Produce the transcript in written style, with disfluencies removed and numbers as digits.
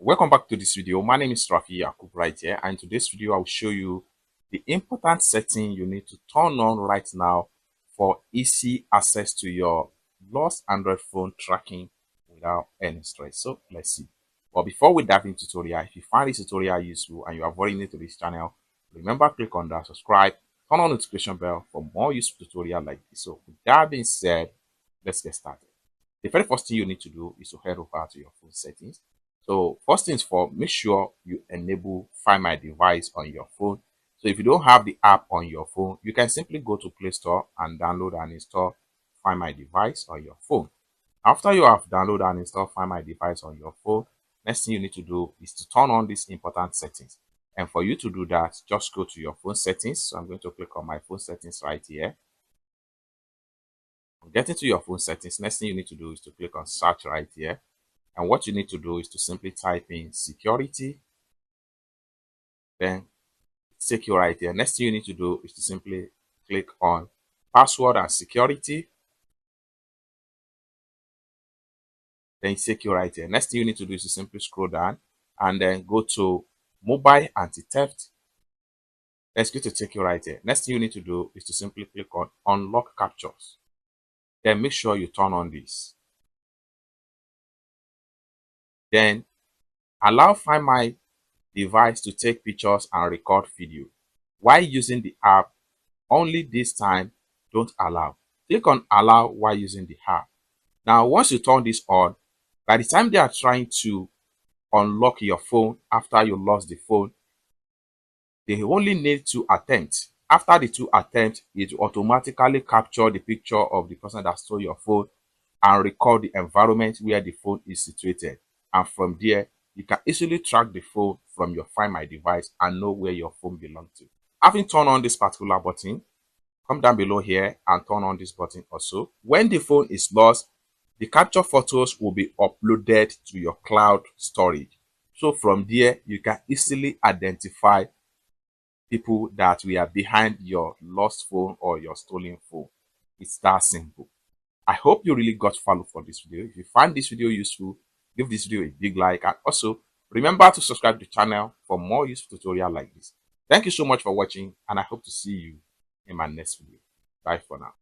Welcome back to this video. My name is Rafi Yakub right here, and in today's video I will show you the important setting you need to turn on right now for easy access to your lost Android phone tracking without any stress. So let's see. But before we dive into tutorial, if you find this tutorial useful and you are very new to this channel, remember click on that subscribe, turn on notification bell for more useful tutorial like this. So with that being said, let's get started. The very first thing you need to do is to head over to your phone settings. So first things first, make sure you enable Find My Device on your phone. So if you don't have the app on your phone, you can simply go to Play Store and download and install Find My Device on your phone. After you have downloaded and installed Find My Device on your phone, next thing you need to do is to turn on these important settings. And for you to do that, just go to your phone settings. So I'm going to click on my phone settings right here. Getting to your phone settings, next thing you need to do is to click on search right here. And what you need to do is to simply type in security, then secure right here. Next thing you need to do is to simply click on password and security, then secure right here. Next thing you need to do is to simply scroll down and then go to mobile anti-theft. Let's go to secure right here. Next thing you need to do is to simply click on unlock captures. Then make sure you turn on this. Then allow Find My Device to take pictures and record video. While using the app, only this time don't allow. Click on allow while using the app. Now once you turn this on, by the time they are trying to unlock your phone after you lost the phone, they only need 2 attempts. After the 2 attempts, it will automatically capture the picture of the person that stole your phone and record the environment where the phone is situated. And from there, you can easily track the phone from your Find My Device and know where your phone belongs to. Having turned on this particular button, come down below here and turn on this button also. When the phone is lost, the capture photos will be uploaded to your cloud storage. So from there, you can easily identify people that we are behind your lost phone or your stolen phone. It's that simple. I hope you really got value for this video. If you find this video useful, give this video a big like, and also remember to subscribe to the channel for more useful tutorial like this. Thank you so much for watching, and I hope to see you in my next video. Bye for now.